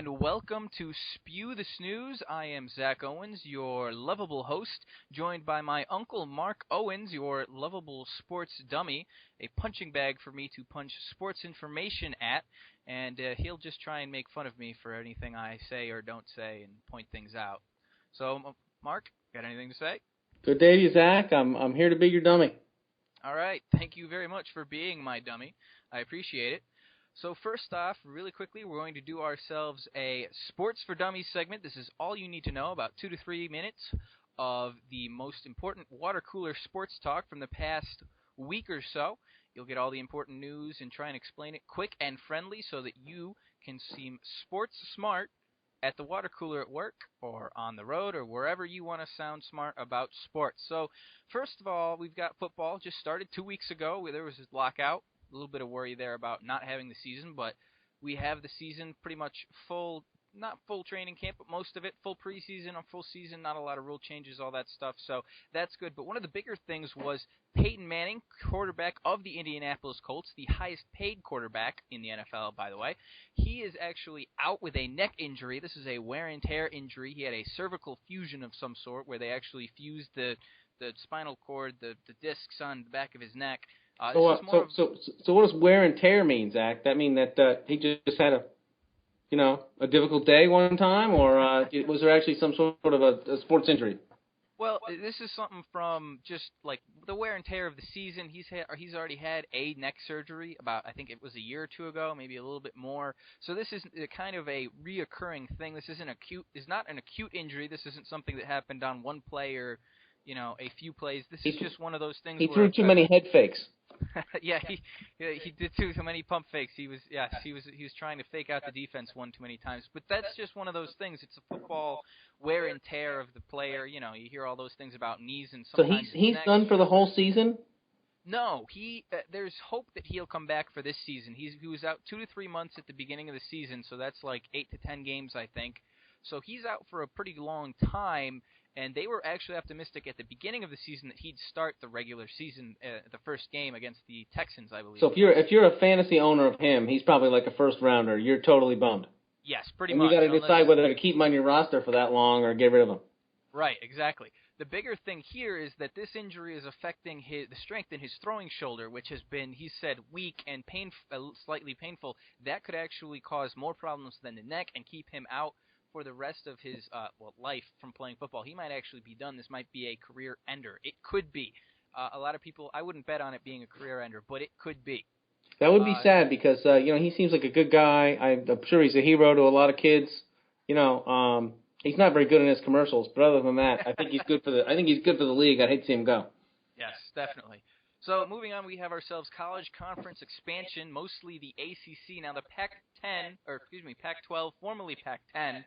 and welcome to Spew the Snews. I am Zack Owens, your lovable host, joined by my uncle Mark Owens, your lovable sports dummy, a punching bag for me to punch sports information at, and he'll just try and make fun of me for anything I say or don't say and point things out. So, Mark, got anything to say? Good day to you, Zack. I'm here to be your dummy. All right, thank you very much for being my dummy. I appreciate it. So first off, really quickly, we're going to do ourselves a Sports for Dummies segment. This is all you need to know, about 2 to 3 minutes of the most important water cooler sports talk from the past week or so. You'll get all the important news and try and explain it quick and friendly so that you can seem sports smart at the water cooler at work or on the road or wherever you want to sound smart about sports. So first of all, we've got football. Just started 2 weeks ago where there was a lockout. A little bit of worry there about not having the season, but we have the season pretty much full, not full training camp, but most of it, full preseason or full season, not a lot of rule changes, all that stuff, so that's good. But one of the bigger things was Peyton Manning, quarterback of the Indianapolis Colts, the highest paid quarterback in the NFL, by the way. He is actually out with a neck injury. This is a wear and tear injury. He had a cervical fusion of some sort where they actually fused the spinal cord, the discs on the back of his neck. So what does wear and tear mean, Zach? That mean that he just had a difficult day one time, or was there actually some sort of a sports injury? Well, this is something from just like the wear and tear of the season. He's already had a neck surgery about, I think it was a year or two ago, maybe a little bit more. So this is kind of a reoccurring thing. This isn't is not an acute injury. This isn't something that happened on one play or a few plays. This is just one of those things. He threw too many head fakes. Yeah, he did too many pump fakes. He was trying to fake out the defense one too many times. But that's just one of those things. It's a football wear and tear of the player. You hear all those things about knees and sometimes. So he's done for the whole season? No, there's hope that he'll come back for this season. He was out 2 to 3 months at the beginning of the season, so that's like 8 to 10 games, I think. So he's out for a pretty long time. And they were actually optimistic at the beginning of the season that he'd start the regular season, the first game against the Texans, I believe. So if you're a fantasy owner of him, he's probably like a first rounder. You're totally bummed. Yes, pretty and much. You got to decide whether to keep him on your roster for that long or get rid of him. Right, exactly. The bigger thing here is that this injury is affecting the strength in his throwing shoulder, which has been, he said, weak and slightly painful. That could actually cause more problems than the neck and keep him out for the rest of his life from playing football. He might actually be done. This might be a career ender. It could be. A lot of people, I wouldn't bet on it being a career ender, but it could be. That would be sad because he seems like a good guy. I'm sure he's a hero to a lot of kids. He's not very good in his commercials, but other than that, I think he's good for the league. I'd hate to see him go. Yes, definitely. So moving on, we have ourselves college conference expansion, mostly the ACC. Now the Pac-12, formerly Pac-10,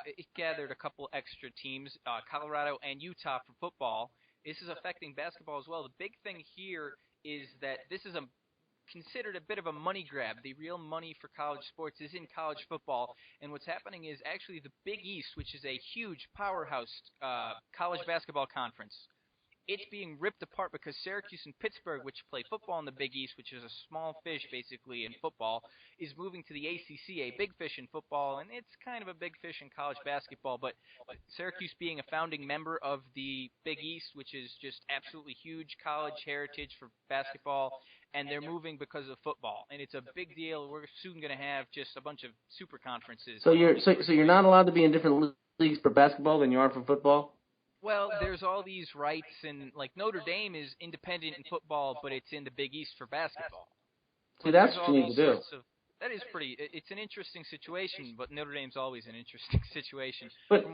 it gathered a couple extra teams, Colorado and Utah for football. This is affecting basketball as well. The big thing here is that this is considered a bit of a money grab. The real money for college sports is in college football, and what's happening is actually the Big East, which is a huge powerhouse college basketball conference. It's being ripped apart because Syracuse and Pittsburgh, which play football in the Big East, which is a small fish basically in football, is moving to the ACC, a big fish in football, and it's kind of a big fish in college basketball. But Syracuse being a founding member of the Big East, which is just absolutely huge college heritage for basketball, and they're moving because of football, and it's a big deal. We're soon going to have just a bunch of super conferences. So you're not allowed to be in different leagues for basketball than you are for football? Well, there's all these rights, and like Notre Dame is independent in football, but it's in the Big East for basketball. See, that's what you need to do. That is it's an interesting situation, but Notre Dame's always an interesting situation. But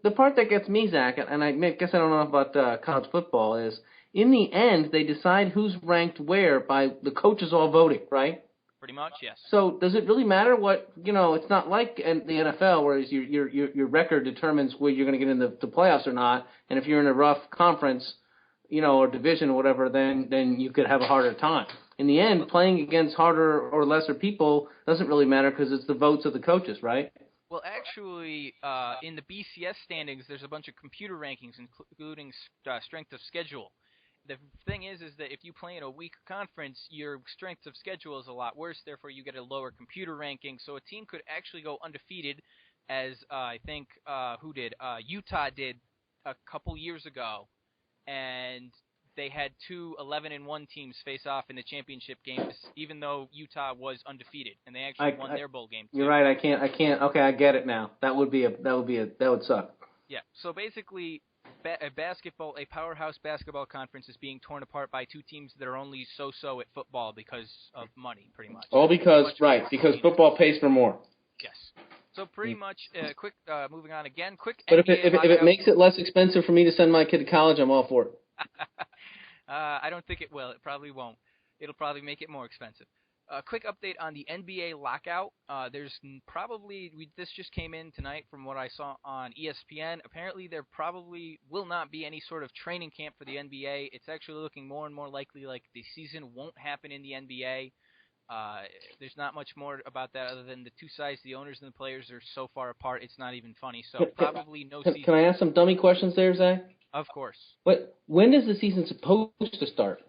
the part that gets me, Zach, and I guess I don't know about college football, is in the end they decide who's ranked where by the coaches all voting, right? Pretty much, yes. So does it really matter what, it's not like in the NFL, whereas your record determines where you're going to get in the playoffs or not, and if you're in a rough conference, or division or whatever, then you could have a harder time. In the end, playing against harder or lesser people doesn't really matter because it's the votes of the coaches, right? Well, actually, in the BCS standings, there's a bunch of computer rankings, including strength of schedule. the thing is that if you play in a weaker conference, your strength of schedule is a lot worse. Therefore, you get a lower computer ranking. So a team could actually go undefeated, as I think Utah did a couple years ago, and they had two 11-1 teams face off in the championship games, even though Utah was undefeated, and they actually won their bowl game too. You're right. I can't. Okay, I get it now. That would suck. Yeah. So basically, a powerhouse basketball conference is being torn apart by two teams that are only so-so at football because of money, pretty much. All because football pays for more. Yes. So pretty much, quick. Moving on again. Quick. But if it makes it less expensive for me to send my kid to college, I'm all for it. I don't think it will. It probably won't. It'll probably make it more expensive. Quick update on the NBA lockout. There's this just came in tonight from what I saw on ESPN. Apparently, there probably will not be any sort of training camp for the NBA. It's actually looking more and more likely like the season won't happen in the NBA. There's not much more about that other than the two sides, the owners and the players, are so far apart. It's not even funny. So probably no season. Can I ask some dummy questions there, Zach? Of course. When is the season supposed to start?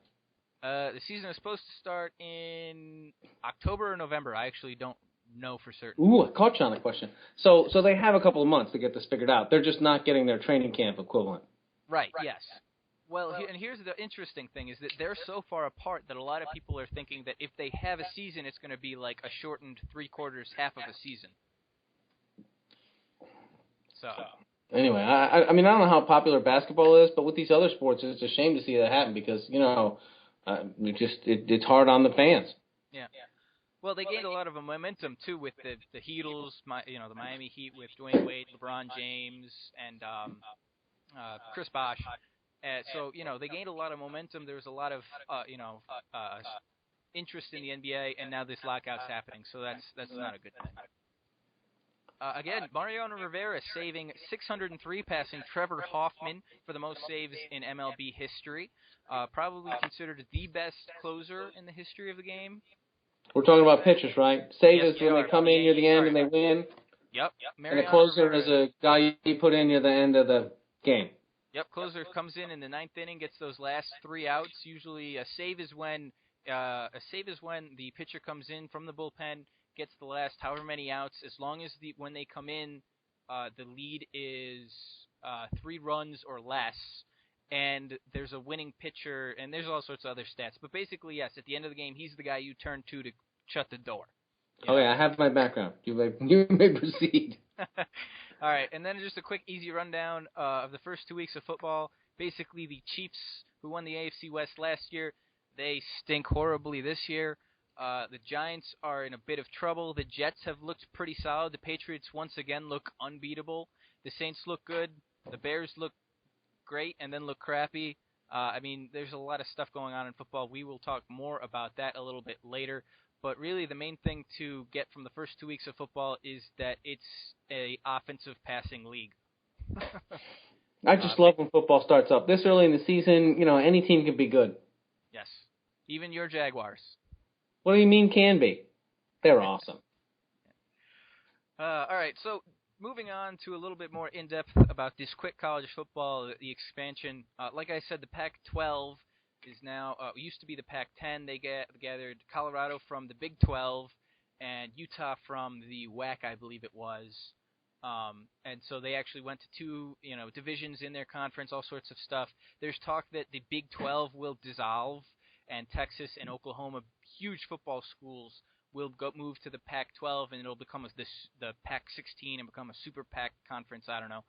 The season is supposed to start in October or November. I actually don't know for certain. Ooh, I caught you on the question. So they have a couple of months to get this figured out. They're just not getting their training camp equivalent. Right. Yes. Well, and here's the interesting thing is that they're so far apart that a lot of people are thinking that if they have a season, it's going to be like a shortened 3/4, half of a season. So. Anyway, I mean, I don't know how popular basketball is, but with these other sports, it's a shame to see that happen because, it's hard on the fans. Yeah. Well, they gained a lot of momentum, too, with the Heatles, the Miami Heat with Dwayne Wade, LeBron James, and Chris Bosh. So, they gained a lot of momentum. There was a lot of, interest in the NBA, and now this lockout's happening. So that's not a good thing. Again, Mariano Rivera saving 603, passing Trevor Hoffman for the most saves in MLB history. Probably considered the best closer in the history of the game. We're talking about pitchers, right? Save is when they come in near the end and they win. Yep. And the closer is a guy you put in near the end of the game. Yep, closer comes in the ninth inning, gets those last 3 outs. Usually a save is when the pitcher comes in from the bullpen, gets the last however many outs. As long as when they come in, the lead is 3 runs or less, and there's a winning pitcher, and there's all sorts of other stats. But basically, yes, at the end of the game, he's the guy you turn to shut the door. Okay, I have my background. You may proceed. All right, and then just a quick, easy rundown of the first 2 weeks of football. Basically, the Chiefs, who won the AFC West last year, they stink horribly this year. The Giants are in a bit of trouble. The Jets have looked pretty solid. The Patriots, once again, look unbeatable. The Saints look good. The Bears look great and then look crappy. There's a lot of stuff going on in football. We will talk more about that a little bit later. But really, the main thing to get from the first 2 weeks of football is that it's a offensive passing league. I just love when football starts up. This early in the season, any team can be good. Yes. Even your Jaguars. What do you mean can be? They're awesome. All right, so moving on to a little bit more in-depth about this quick college football, the expansion. Like I said, the Pac-12 is now used to be the Pac-10. They gathered Colorado from the Big 12 and Utah from the WAC, I believe it was. And so they actually went to 2, divisions in their conference, all sorts of stuff. There's talk that the Big 12 will dissolve, and Texas and Oklahoma, huge football schools, will move to the Pac-12, and it'll become the Pac-16 and become a super Pac conference. I don't know.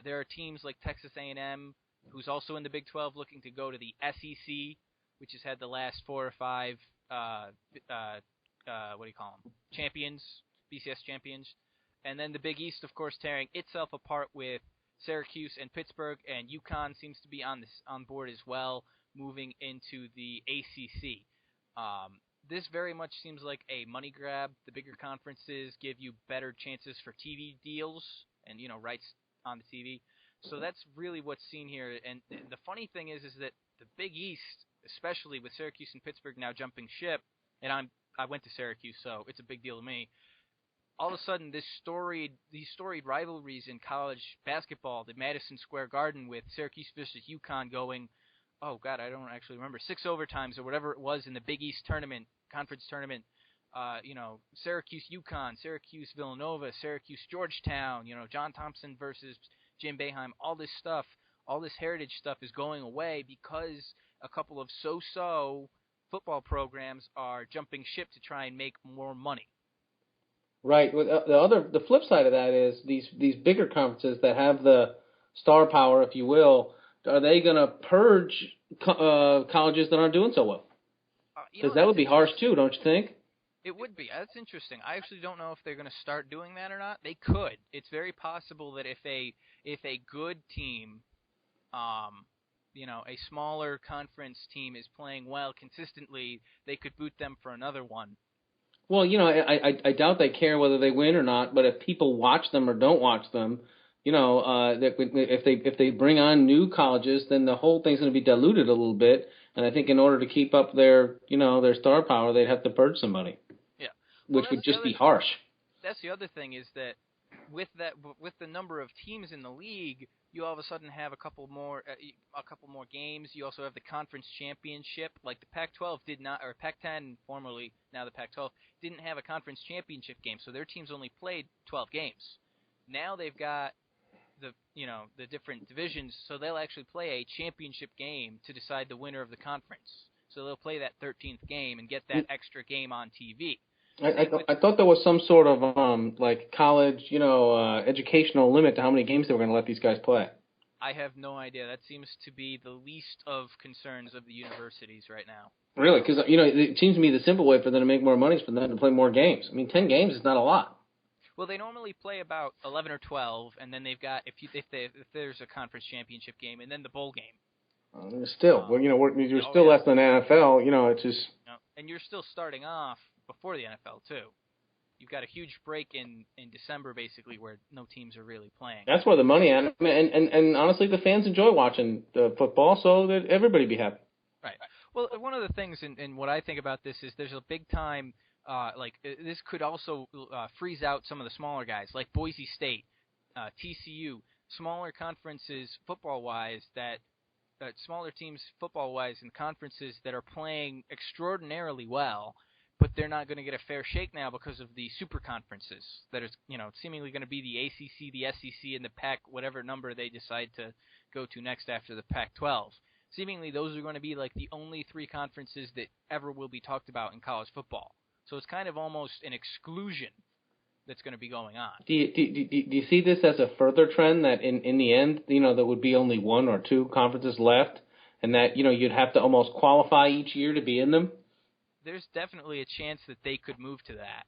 There are teams like Texas A&M, who's also in the Big 12, looking to go to the SEC, which has had the last 4 or 5 champions, BCS champions. And then the Big East, of course, tearing itself apart with Syracuse and Pittsburgh, and UConn seems to be on board as well, moving into the ACC. This very much seems like a money grab. The bigger conferences give you better chances for TV deals and, rights on the TV. So that's really what's seen here. And the funny thing is that the Big East, especially with Syracuse and Pittsburgh now jumping ship, and I went to Syracuse, so it's a big deal to me. All of a sudden, these storied rivalries in college basketball, the Madison Square Garden with Syracuse versus UConn going oh God, I don't actually remember, 6 overtimes or whatever it was in the Big East tournament, conference tournament. Syracuse UConn, Syracuse Villanova, Syracuse Georgetown. John Thompson versus Jim Boeheim. All this stuff, all this heritage stuff is going away because a couple of so-so football programs are jumping ship to try and make more money. Right. The flip side of that is these bigger conferences that have the star power, if you will, are they going to purge colleges that aren't doing so well? Because that would be harsh too, don't you think? It would be. That's interesting. I actually don't know if they're going to start doing that or not. They could. It's very possible that if a good team, a smaller conference team is playing well consistently, they could boot them for another one. Well, I doubt they care whether they win or not. But if people watch them or don't watch them, if they bring on new colleges, then the whole thing's going to be diluted a little bit. And I think in order to keep up their star power, they'd have to purge somebody. Yeah, which would just be harsh. That's the other thing is that with the number of teams in the league, you all of a sudden have a couple more games. You also have the conference championship. Like the Pac-12 did not, or Pac-10 formerly, now the Pac-12 didn't have a conference championship game, so their teams only played 12 games. Now they've got the different divisions, so they'll actually play a championship game to decide the winner of the conference. So they'll play that 13th game and get that extra game on TV. I thought there was some sort of college, educational limit to how many games they were going to let these guys play. I have no idea. That seems to be the least of concerns of the universities right now. Really? Because it seems to me the simple way for them to make more money is for them to play more games. I mean, 10 games is not a lot. Well, they normally play about 11 or 12, and then they've got if there's a conference championship game, and then the bowl game. Still, you're still less than NFL. It's just. And you're still starting off before the NFL too. You've got a huge break in December, basically, where no teams are really playing. That's where the money at. And honestly, the fans enjoy watching the football, so that everybody be happy. Right. Well, one of the things, and what I think about this is there's a big time. This could also freeze out some of the smaller guys, like Boise State, TCU, smaller conferences football-wise smaller teams football-wise in conferences that are playing extraordinarily well, but they're not going to get a fair shake now because of the super conferences that is, seemingly going to be the ACC, the SEC, and the Pac, whatever number they decide to go to next after the Pac-12. Seemingly those are going to be like the only 3 conferences that ever will be talked about in college football. So it's kind of almost an exclusion that's going to be going on. Do you see this as a further trend that in the end, there would be only 1 or 2 conferences left, and that you'd have to almost qualify each year to be in them? There's definitely a chance that they could move to that.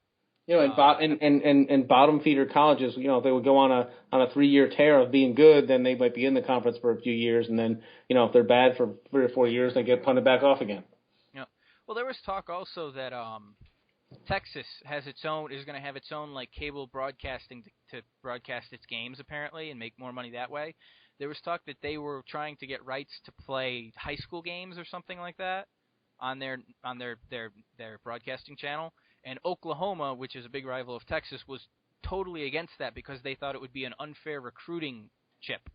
And bottom feeder colleges, if they would go on a 3-year tear of being good, then they might be in the conference for a few years, and then if they're bad for 3 or 4 years, they get punted back off again. Yeah. Well, there was talk also that Texas is going to have its own cable broadcasting to broadcast its games apparently and make more money that way. There was talk that they were trying to get rights to play high school games or something like that on their broadcasting channel. And Oklahoma, which is a big rival of Texas, was totally against that because they thought it would be an unfair recruiting chip,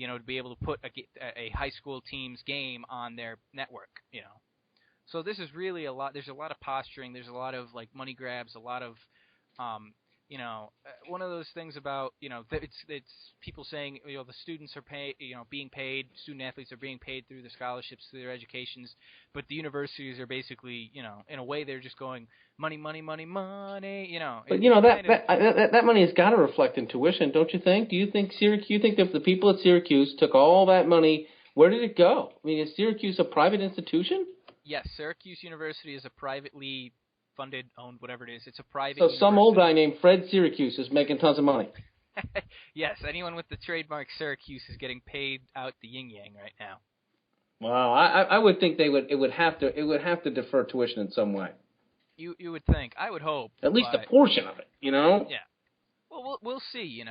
to be able to put a high school team's game on their network, So this is really a lot. There's a lot of posturing. There's a lot of money grabs. A lot of, one of those things about it's people saying the students are being paid. Student athletes are being paid through the scholarships, through their educations, but the universities are basically in a way they're just going money, money, money, money. But that money has got to reflect in tuition, don't you think? Do you think if the people at Syracuse took all that money, where did it go? I mean, is Syracuse a private institution? Yes, Syracuse University is a privately funded, owned, whatever it is. It's a private university. Some old guy named Fred Syracuse is making tons of money. Yes, anyone with the trademark Syracuse is getting paid out the yin-yang right now. Wow, I would think it would have to defer tuition in some way. You would think. I would hope. At least a portion of it, Yeah. Well, we'll see,